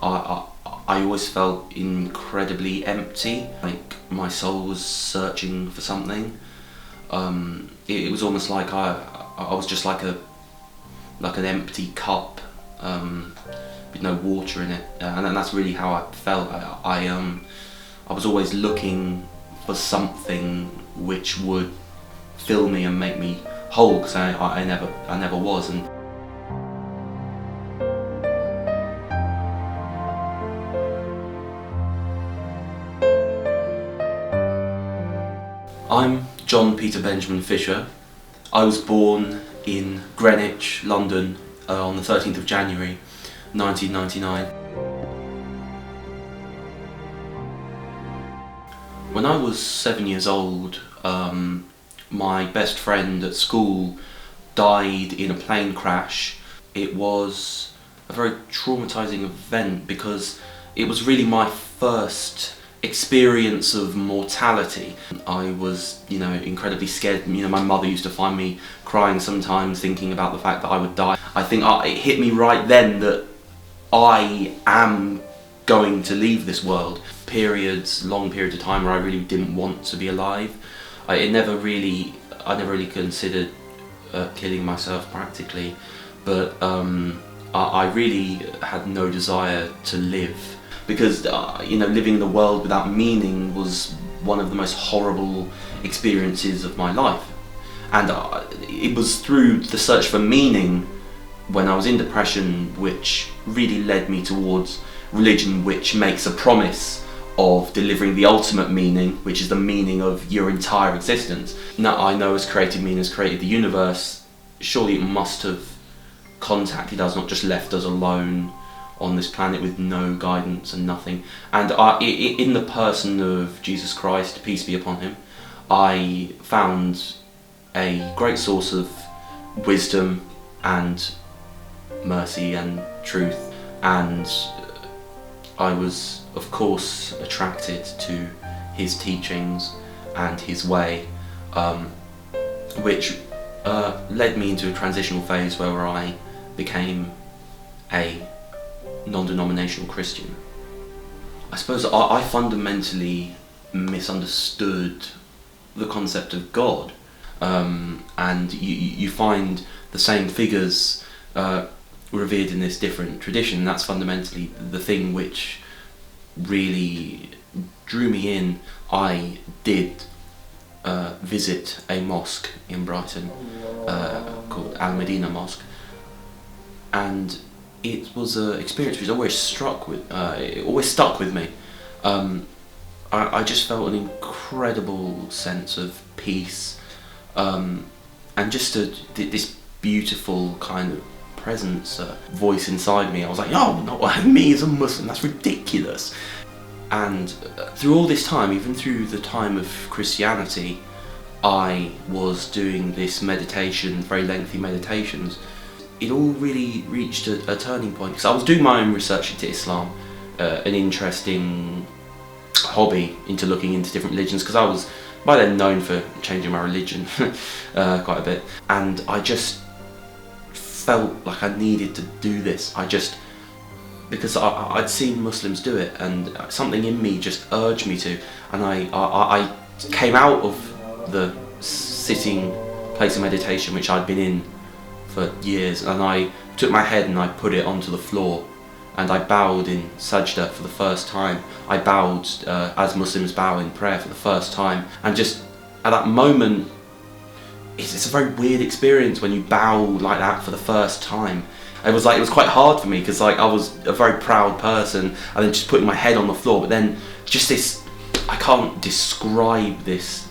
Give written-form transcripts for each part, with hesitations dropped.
I always felt incredibly empty, like my soul was searching for something. It was almost like I was just like an empty cup with no water in it, and that's really how I felt. I was always looking for something which would fill me and make me whole, because I never was. And I'm John Peter Benjamin Fisher. I was born in Greenwich, London, on the 13th of January 1999. When I was 7 years old, my best friend at school died in a plane crash. It was a very traumatizing event because it was really my first experience of mortality. I was, incredibly scared. My mother used to find me crying sometimes, thinking about the fact that I would die. I think it hit me right then that I am going to leave this world. Long periods of time where I really didn't want to be alive. I never really considered killing myself practically, but I really had no desire to live, because living in the world without meaning was one of the most horrible experiences of my life. And it was through the search for meaning when I was in depression which really led me towards religion, which makes a promise of delivering the ultimate meaning, which is the meaning of your entire existence. Now, I know as created me and has created the universe, surely it must have contacted us, not just left us alone on this planet with no guidance and nothing. And in the person of Jesus Christ, peace be upon him, I found a great source of wisdom and mercy and truth, and I was of course attracted to his teachings and his way, which led me into a transitional phase where I became a non-denominational Christian. I suppose I fundamentally misunderstood the concept of God, and you find the same figures revered in this different tradition. That's fundamentally the thing which really drew me in. I did visit a mosque in Brighton called Al Medina Mosque, and it was an experience which always stuck with me. I just felt an incredible sense of peace, and just this beautiful kind of presence, voice inside me. I was like, oh, not me as a Muslim, that's ridiculous. And through all this time, even through the time of Christianity, I was doing this meditation, very lengthy meditations. It all really reached a turning point, because I was doing my own research into Islam, an interesting hobby into looking into different religions, because I was by then known for changing my religion quite a bit, and I just felt like I needed to do this. Because I'd seen Muslims do it, and something in me just urged me to, and I came out of the sitting place of meditation which I'd been in for years, and I took my head and I put it onto the floor, and I bowed in sajda for the first time. I bowed as Muslims bow in prayer for the first time, and just at that moment, it's a very weird experience when you bow like that for the first time. It was quite hard for me, because I was a very proud person, and then just putting my head on the floor, but then just this, I can't describe this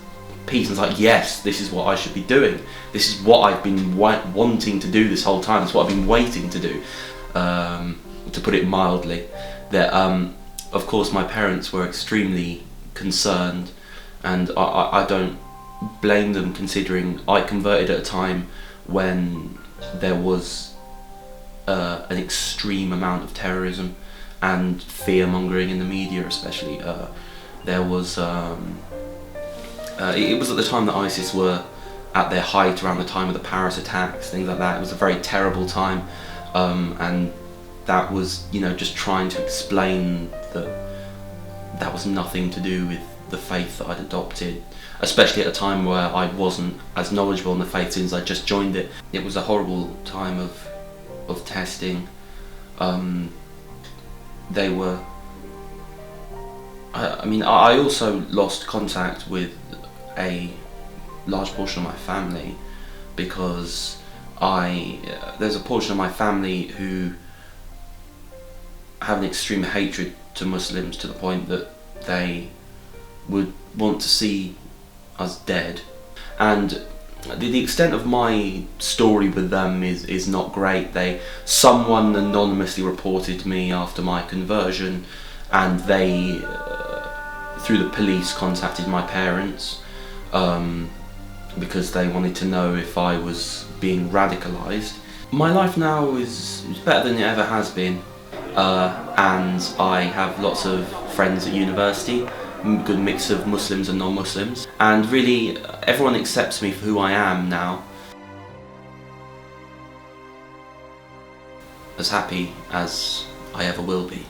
peace. And it's like, yes, this is what I should be doing. This is what I've been wanting to do this whole time. It's what I've been waiting to do, to put it mildly. That of course my parents were extremely concerned, and I don't blame them, considering I converted at a time when there was an extreme amount of terrorism and fear-mongering in the media, especially. There was it was at the time that ISIS were at their height, around the time of the Paris attacks, things like that. It was a very terrible time, and that was, just trying to explain that that was nothing to do with the faith that I'd adopted, especially at a time where I wasn't as knowledgeable in the faith since I just joined it. It was a horrible time of testing. They were... I also lost contact with a large portion of my family because there's a portion of my family who have an extreme hatred to Muslims to the point that they would want to see us dead. And the extent of my story with them is not great. Someone anonymously reported me after my conversion, and they, through the police, contacted my parents because they wanted to know if I was being radicalised. My life now is better than it ever has been, and I have lots of friends at university, a good mix of Muslims and non-Muslims, and really everyone accepts me for who I am now. As happy as I ever will be.